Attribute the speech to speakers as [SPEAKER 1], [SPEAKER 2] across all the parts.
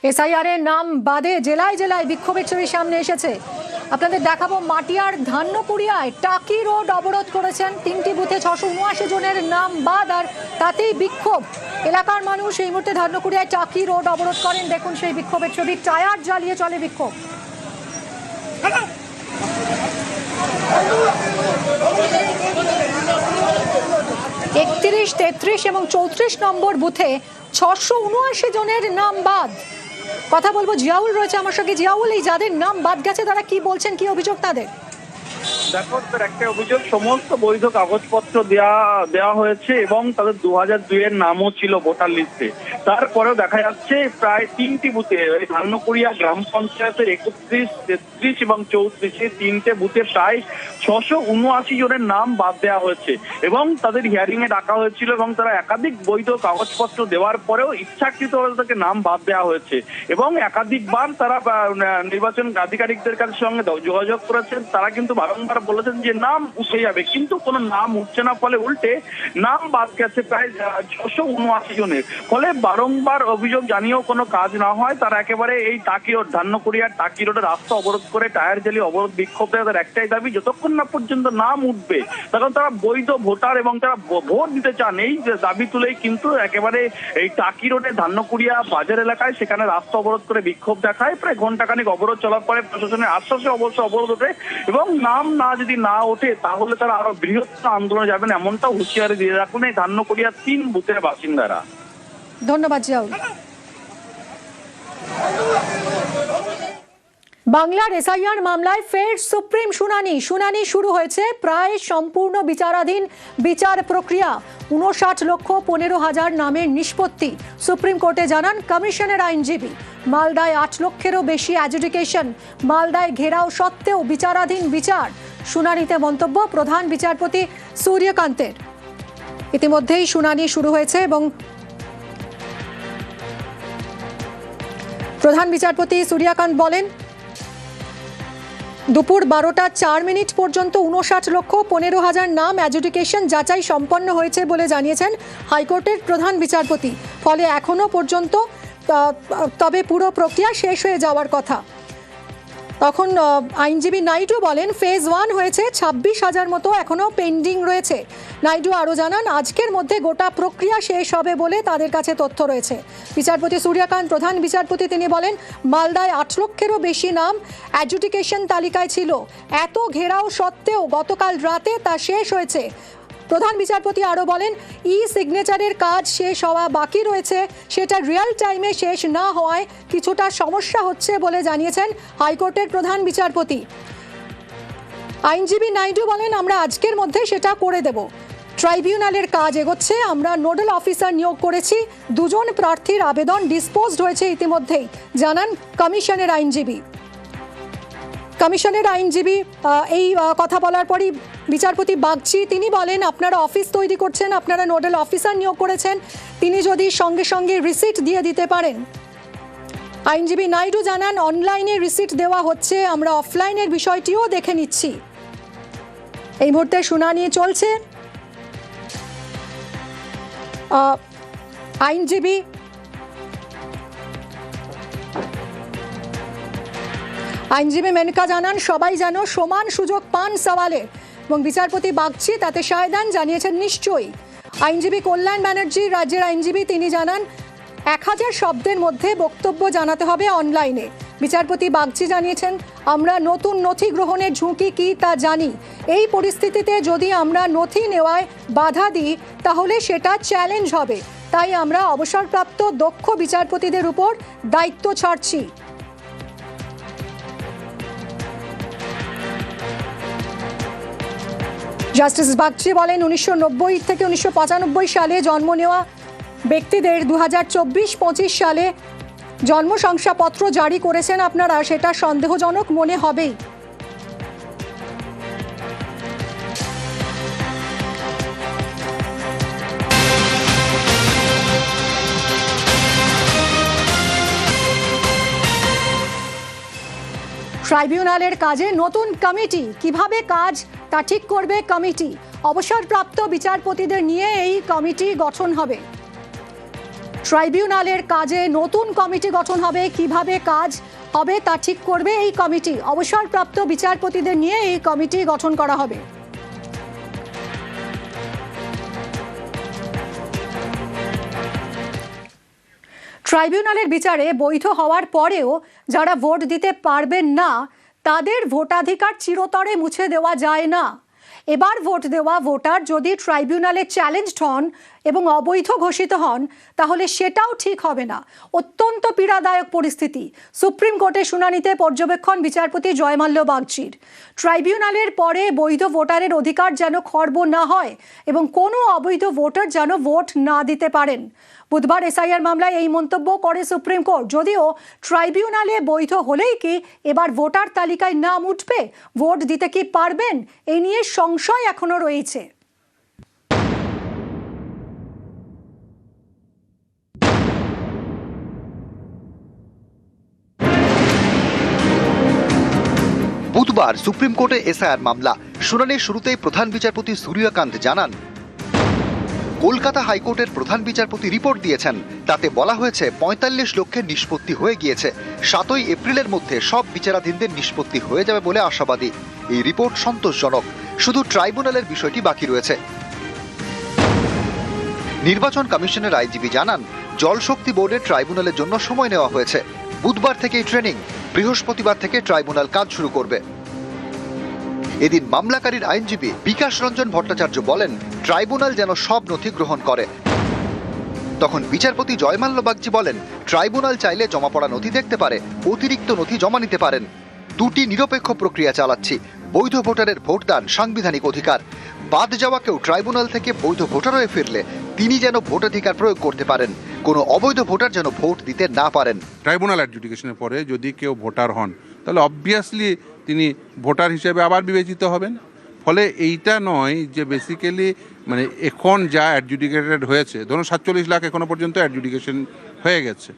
[SPEAKER 1] SIR এর নাম বাদে জেলায় জেলায় বিক্ষোভের ছবি সামনে এসেছে। আপনাদের দেখাবো মাটিয়ার ধান্যকুড়িয়ায় টাকি রোড অবরোধ করেছেন 3টি বুথে 679 জনের নাম বাদ, আর তাতেই বিক্ষোভ। এলাকার মানুষ এই মুহূর্তে ধান্যকুড়িয়ায় টাকি রোড অবরোধ করেন। দেখুন সেই বিক্ষোভের ছবি, টায়ার জ্বালিয়ে চলে বিক্ষোভ। একত্রিশ, 33 এবং 34 নম্বর বুথে 679 জনের নাম বাদ। কথা বলবো, জিয়াউল রয়েছে আমার সঙ্গে। জিয়াউল, এই যাদের নাম বাদ গেছে তারা কি বলছেন, কি অভিযোগ তাদের?
[SPEAKER 2] দেখো, একটা অভিযোগ, সমস্ত বৈধ কাগজপত্র দেওয়া হয়েছে এবং তাদের 2002 এর নামও ছিল ভোটার লিস্টে। তারপরেও দেখা যাচ্ছে প্রায় 3টি বুথে, ধান্যকুড়িয়া গ্রাম পঞ্চায়েতের 31, 33 এবং 34 3টে বুথে প্রায় 679 জনের নাম বাদ দেওয়া হয়েছে এবং তাদের হিয়ারিং এ ডাকা হয়েছিল এবং তারা একাধিক বৈধ কাগজপত্র দেওয়ার পরেও ইচ্ছাকৃতভাবে তাকে নাম বাদ দেওয়া হয়েছে এবং একাধিকবার তারা নির্বাচন আধিকারিকদের কাছে সঙ্গে যোগাযোগ করেছেন। তারা কিন্তু বারংবার বলেছেন যে নাম উঠে যাবে, কিন্তু কোনো নাম উঠছে না, ফলে উল্টে নাম বাদ গেছে প্রায় 679 জনের। ফলে বারংবার অভিযোগ জানিয়েও কোনো কাজ না হয়, তারা একেবারে এই টাকি রোড, ধান্যকুড়িয়ার টাকি রোডের রাস্তা অবরোধ করে টায়ার জ্বালিয়ে অবরোধ বিক্ষোভ। তাদের একটাই দাবি, যতক্ষণ না পর্যন্ত নাম উঠবে তখন তারা বৈধ ভোটার এবং তারা ভোট দিতে চান। এই দাবি তুলেই কিন্তু একেবারে এই টাকি রোডে ধান্যকুড়িয়া বাজার এলাকায় সেখানে রাস্তা অবরোধ করে বিক্ষোভ দেখায়। প্রায় ঘন্টাখানিক অবরোধ চলার পরে প্রশাসনের আশ্বাসে অবশ্য অবরোধ ওঠে এবং নাম যদি না ওঠে তাহলে তারা আরো বৃহত্তর আন্দোলনে যাবেন, এমনটা হুঁশিয়ারি দিয়ে রাখুন এই ধান্যকুড়িয়া 3 বুথের বাসিন্দারা।
[SPEAKER 1] ধন্যবাদ জিয়াউল। বাংলার এসআইআর মামলায় ফের সুপ্রিম শুনানি শুরু হয়েছে। প্রায় সম্পূর্ণ বিচারাধীন বিচার প্রক্রিয়া। 59,15,000 নামের নিষ্পত্তি সুপ্রিম কোর্টে জানান কমিশনের আইনজীবী। মালদায় 8 লক্ষেরও বেশি অ্যাডজুডিকেশন। মালদায় ঘেরাও সত্ত্বেও বিচারাধীন বিচার। শুনানিতে মন্তব্য প্রধান বিচারপতি সূর্যকান্তের। ইতিমধ্যেই শুনানি শুরু হয়েছে এবং প্রধান বিচারপতি সূর্যকান্ত বলেন দুপুর 12টা 4 পর্যন্ত 59,15,000 নাম অ্যাডজুডিকেশন যাচাই সম্পন্ন হয়েছে বলে জানিয়েছেন হাইকোর্টের প্রধান বিচারপতি। ফলে এখনো পর্যন্ত তবে পুরো প্রক্রিয়া শেষ হয়ে যাওয়ার কথা। তখন আইনজীবী নাইডু বলেন ফেজ 1 হয়েছে, 26,000 মতো এখনো পেন্ডিং রয়েছে। নাইডু আরও জানান আজকের মধ্যে গোটা প্রক্রিয়া শেষ হবে বলে তাদের কাছে তথ্য রয়েছে। বিচারপতি সূর্যকান্ত প্রধান বিচারপতি, তিনি বলেন মালদায় 8 লক্ষেরও বেশি নাম অ্যাডজুডিকেশন তালিকায় ছিল। এত ঘেরাও সত্ত্বেও গতকাল রাতে তা শেষ হয়েছে। প্রধান বিচারপতি আরও বলেন সিগনেচারের কাজ শেষ হওয়া বাকি রয়েছে, সেটা রিয়েল টাইমে শেষ না হওয়ায় কিছুটা সমস্যা হচ্ছে বলে জানিয়েছেন হাইকোর্টের প্রধান বিচারপতি। আইনজীবী নাইডু বলেন আমরা আজকের মধ্যে সেটা করে দেব। ট্রাইব্যুনালের কাজ এগোচ্ছে, আমরা নোডাল অফিসার নিয়োগ করেছি। 2 জন প্রার্থীর আবেদন ডিসপোজড হয়েছে ইতিমধ্যেই, জানান কমিশনের আইনজীবী। কমিশনের আইনজীবী এই কথা বলার পরই বিচারপতি বাগচি, তিনি বলেন আপনারা অফিস তৈরি করছেন, আপনারা নোডাল অফিসার নিয়োগ করেছেন, তিনি যদি সঙ্গে সঙ্গে রিসিট দিয়ে দিতে পারেন। আইনজীবী নাইডু জানান অনলাইনে রিসিট দেওয়া হচ্ছে, আমরা অফলাইনের বিষয়টিও দেখে নিচ্ছি। এই মুহূর্তে শুনানি চলছে। আইনজীবী মেনকা জানান সবাই যেন সমান সুযোগ পান সওয়ালে, এবং বিচারপতি বাগচি তাতে সায় দেন, জানিয়েছেন নিশ্চয়ই। আইনজীবী কল্যাণ ব্যানার্জি রাজ্যের আইনজীবী, তিনি জানান 1000 শব্দের মধ্যে বক্তব্য জানাতে হবে অনলাইনে। বিচারপতি বাগচি জানিয়েছেন আমরা নতুন নথি গ্রহণের ঝুঁকি কি তা জানি। এই পরিস্থিতিতে যদি আমরা নথি নেওয়ায় বাধা দিই তাহলে সেটা চ্যালেঞ্জ হবে, তাই আমরা অবসরপ্রাপ্ত দক্ষ বিচারপতিদের উপর দায়িত্ব ছাড়ছি। জাস্টিস বাগচি বলেন 1990 থেকে 1995 সালে জন্ম নেওয়া ব্যক্তিদের 2024-25 সালে জন্ম শংসাপত্র জারি করেছেন আপনারা, সেটা সন্দেহজনক মনে হবেই। ট্রাইব্যুনালের কাজে নতুন কমিটি, কিভাবে কাজ তা ঠিক করবে কমিটি। অবসরপ্রাপ্ত বিচারপতিদের নিয়ে এই কমিটি গঠন হবে। ট্রাইব্যুনালের কাজে নতুন কমিটি গঠন হবে, কিভাবে কাজ হবে তা ঠিক করবে এই কমিটি। অবসরপ্রাপ্ত বিচারপতিদের নিয়ে এই কমিটি গঠন করা হবে। ট্রাইব্যুনালের বিচারে বৈধ হওয়ার পরেও যারা ভোট দিতে পারবেন না তাদের ভোটাধিকার চিরতরে মুছে দেওয়া যায় না। এবার ভোট দেওয়া ভোটার যদি ট্রাইব্যুনালে চ্যালেঞ্জড হন এবং অবৈধ ঘোষিত হন তাহলে সেটাও ঠিক হবে না। অত্যন্ত পীড়াদায়ক পরিস্থিতি। সুপ্রিম কোর্টে শুনানিতে পর্যবেক্ষণ বিচারপতি জয়মাল্য বাগচির। ট্রাইব্যুনালের পরে বৈধ ভোটারের অধিকার যেন খর্ব না হয় এবং কোনো অবৈধ ভোটার যেন ভোট না দিতে পারেন। বুধবার এসআইআর মামলায় এই মন্তব্য করে সুপ্রিম কোর্ট। যদিও ট্রাইব্যুনালে বৈধ হলেই কি এবার ভোটার তালিকায় নাম উঠবে, ভোট দিতে কি পারবেন, এই নিয়ে সংশয় এখনো রয়েছে।
[SPEAKER 3] বুধবার সুপ্রিম কোর্টে এসআইআর মামলা শুনানির শুরুতেই প্রধান বিচারপতি সূর্যকান্ত জানান, কলকাতা হাইকোর্টের প্রধান বিচারপতি রিপোর্ট দিয়েছেন। তাতে বলা হয়েছে ৪৫ লক্ষের নিষ্পত্তি হয়ে গিয়েছে। ৭ই এপ্রিলের মধ্যে সব বিচারাধীনদের নিষ্পত্তি হয়ে যাবে বলে আশাবাদী। এই রিপোর্ট সন্তোষজনক, শুধু ট্রাইব্যুনালের বিষয়টি বাকি রয়েছে। নির্বাচন কমিশনের আইজিপি জানান, জলশক্তি বোর্ডের ট্রাইব্যুনালের জন্য সময় নেওয়া হয়েছে। বুধবার থেকেই ট্রেনিং, বৃহস্পতিবার থেকে ট্রাইব্যুনাল কাজ শুরু করবে। এদিন মামলাকারীর আইনজীবী বিকাশ রঞ্জন ভট্টাচার্য বলেন, ট্রাইব্যুনাল যেন সব নথি গ্রহণ করে। তখন বিচারপতি জয়মাল্য বাগচি বলেন, ট্রাইব্যুনাল চাইলে জমা পড়া নথি দেখতে পারে, অতিরিক্ত নথি জমা নিতে পারেন। দুটি নিরপেক্ষ প্রক্রিয়া চালাচ্ছি। বৈধ ভোটারের ভোটদান সাংবিধানিক অধিকার। বাদ যাওয়া কেউ ট্রাইব্যুনাল থেকে বৈধ ভোটার হয়ে ফিরলে তিনি যেন ভোটাধিকার প্রয়োগ করতে পারেন, কোনো অবৈধ ভোটার যেন ভোট দিতে না পারেন।
[SPEAKER 4] ট্রাইব্যুনাল অ্যাডজুডিকেশনের পরে যদি কেউ ভোটার হন তাহলে অবভিয়াসলি তিনি ভোটার হিসেবে আবার বিবেচিত হবেন। ফলে এইটা নয় যে বেসিক্যালি মানে এখন যা অ্যাডজুডিকেটেড হয়েছে, ধরুন ৪৭ লাখ এখনো পর্যন্ত অ্যাডজুডিকেশন হয়ে গেছে।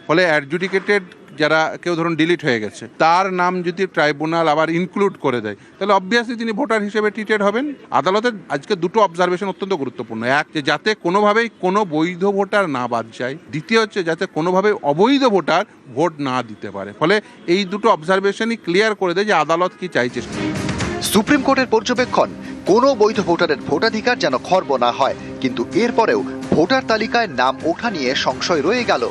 [SPEAKER 4] ফলে অ্যাডজুডিকেটেড যারা কেউ ধরুন ডিলিট হয়ে গেছে তার নাম যদি ট্রাইব্যুনাল আবার ইনক্লুড করে দেয় তাহলে অবভিয়াসলি তিনি ভোটার হিসেবে ট্রিটেড হবেন। আদালতের আজকে দুটো অবজারভেশন অত্যন্ত গুরুত্বপূর্ণ। এক, যে যাতে কোনোভাবেই কোনো বৈধ ভোটার না বাদ যায়। দ্বিতীয় হচ্ছে যাতে কোনোভাবেই অবৈধ ভোটার ভোট না দিতে পারে। ফলে এই দুটো অবজারভেশনই ক্লিয়ার করে দেয় যে আদালত কি চাইছে।
[SPEAKER 3] সুপ্রিম কোর্টের পর্যবেক্ষণ, কোনো বৈধ ভোটারের ভোটাধিকার যেন খর্ব না হয়। কিন্তু এরপরেও ভোটার তালিকায় নাম ওঠা নিয়ে সংশয় রয়ে গেল।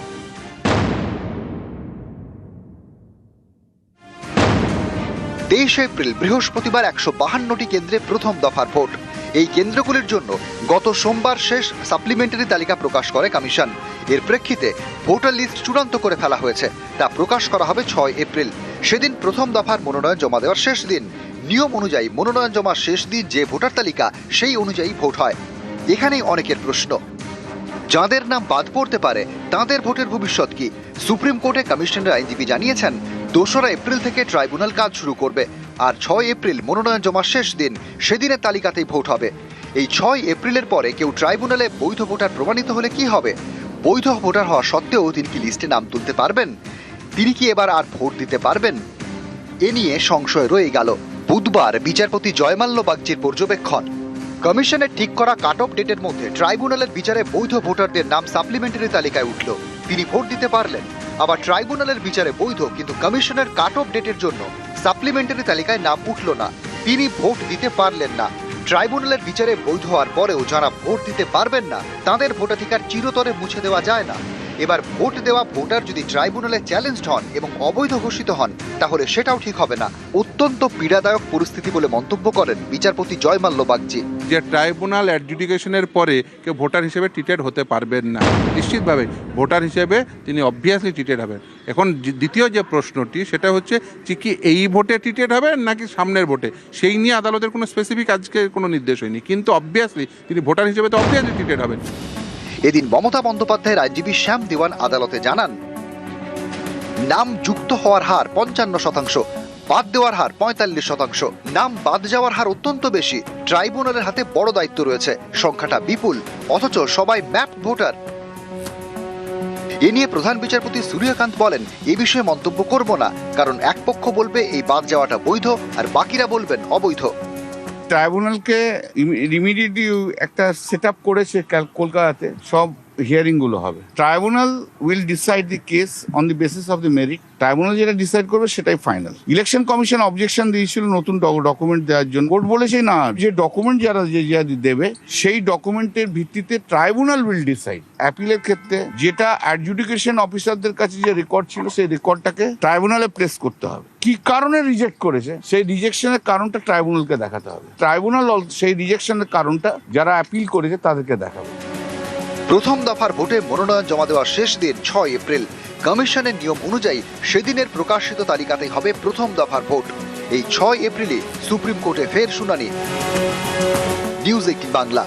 [SPEAKER 3] ২৩ এপ্রিল বৃহস্পতিবার ১৫২টি কেন্দ্রে প্রথম দফার ভোট। এই কেন্দ্রগুলির জন্য গত সোমবার শেষ সাপ্লিমেন্টারি তালিকা প্রকাশ করে কমিশন। এর প্রেক্ষিতে ভোটার লিস্ট চূড়ান্ত করে ফেলা হয়েছে। তা প্রকাশ করা হবে ৬ এপ্রিল। সেদিন প্রথম দফার মনোনয়ন জমা দেওয়ার শেষ দিন। নিয়ম অনুযায়ী মনোনয়ন জমার শেষ দিন যে ভোটার তালিকা সেই অনুযায়ী ভোট হয়। এখানেই অনেকের প্রশ্ন, যাদের নাম বাদ পড়তে পারে তাদের ভোটের ভবিষ্যৎ কি? সুপ্রিম কোর্টে কমিশনের আইনজীবী জানিয়েছেন, ২রা এপ্রিল থেকে ট্রাইব্যুনাল কাজ শুরু করবে। আর ৬ এপ্রিল মনোনয়ন জমার শেষ দিন, সেদিনের তালিকাতেই ভোট হবে। এই ৬ এপ্রিলের পরে কেউ ট্রাইব্যুনালে বৈধ ভোটার প্রমাণিত হলে কি হবে? বৈধ ভোটার হওয়া সত্ত্বেও তিনি কি লিস্টে নাম তুলতে পারবেন? তিনি কি এবার আর ভোট দিতে পারবেন? এ নিয়ে সংশয় রয়ে গেল। বুধবার বিচারপতি জয়মাল্য বাগচির পর্যবেক্ষণ, কমিশনের ঠিক করা কাট অফ ডেটের মধ্যে ট্রাইব্যুনালের বিচারে বৈধ ভোটারদের নাম সাপ্লিমেন্টারি তালিকায় উঠল। তিনি ভোট দিতে পারলেন। আবার ট্রাইব্যুনালের বিচারে বৈধ কিন্তু কমিশনের কাট অফ ডেটের জন্য সাপ্লিমেন্টারি তালিকায় নাম উঠল না, তিনি ভোট দিতে পারলেন না। ট্রাইব্যুনালের বিচারে বৈধ হওয়ার পরেও যারা ভোট দিতে পারবেন না তাদের ভোটাধিকার চিরতরে মুছে দেওয়া যায় না। এবার ভোট দেওয়া ভোটার যদি ট্রাইব্যুনালে চ্যালেঞ্জড হন এবং অবৈধ ঘোষিত হন তাহলে সেটাও ঠিক হবে না। অত্যন্ত পীড়াদায়ক পরিস্থিতি বলে মন্তব্য করেন বিচারপতি জয়মাল্য বাগচি।
[SPEAKER 4] যে ট্রাইব্যুনাল অ্যাডজুডিকেশনের পরে কেউ ভোটার হিসেবে ট্রিটেড হতে পারবেন না, নিশ্চিতভাবে ভোটার হিসেবে তিনি অবভিয়াসলি ট্রিটেড হবেন। এখন দ্বিতীয় যে প্রশ্নটি সেটা হচ্ছে যে কি এই ভোটে ট্রিটেড হবেন নাকি সামনের ভোটে, সেই নিয়ে আদালতের কোনো স্পেসিফিক আজকে কোনো নির্দেশ হয়নি, কিন্তু অবভিয়াসলি তিনি ভোটার হিসেবে তো অবভিয়াসলি ট্রিটেড হবেন।
[SPEAKER 3] এদিন মমতা বন্দ্যোপাধ্যায়ের আইনজীবী শ্যাম দেওয়ান আদালতে জানান, নাম যুক্ত হওয়ার হার ৫৫%, বাদ দেওয়ার হার ৪৫%। নাম বাদ যাওয়ার হার অত্যন্ত বেশি। ট্রাইব্যুনালের হাতে বড় দায়িত্ব রয়েছে, সংখ্যাটা বিপুল, অথচ সবাই ম্যাপ ভোটার। এ নিয়ে প্রধান বিচারপতি সূর্যকান্ত বলেন, এ বিষয়ে মন্তব্য করব না, কারণ এক পক্ষ বলবে এই বাদ যাওয়াটা বৈধ আর বাকিরা বলবেন অবৈধ।
[SPEAKER 5] ট্রাইব্যুনালকে ইমিডিয়েটলি একটা সেট আপ করেছে কলকাতাতে, সব হিয়ারিং গুলো হবে। Tribunal will decide the case on the basis of the merit. Tribunal যেটা ডিসাইড করবে সেটাই ফাইনাল। ইলেকশন কমিশন অবজেকশন দিয়েছিল নতুন ডকুমেন্ট দেওয়ার জন্য। কোর্ট বলেছে না, যে ডকুমেন্ট যারা দেবে সেই ডকুমেন্টের ভিত্তিতে ট্রাইব্যুনাল উইল ডিসাইড। অ্যাপিলের ক্ষেত্রে যেটা অ্যাডজুডিকেশন অফিসারদের কাছে যে রেকর্ড ছিল সেই রেকর্ডটাকে ট্রাইব্যুনালে প্লেস করতে হবে। কি কারণে রিজেক্ট করেছে সেই রিজেকশনের কারণটা ট্রাইব্যুনালকে দেখাতে হবে। ট্রাইব্যুনাল সেই রিজেকশনের কারণটা যারা অ্যাপিল করেছে তাদেরকে দেখাবে।
[SPEAKER 3] প্রথম দফার ভোটে মনোনয়ন জমা দেওয়ার শেষ দিন 6 এপ্রিল। কমিশনের নিয়ম অনুযায়ী সেদিনের প্রকাশিত তালিকাতেই হবে প্রথম দফার ভোট। এই 6 এপ্রিলে সুপ্রিম কোর্টে ফের শুনানি। নিউজ 18 বাংলা।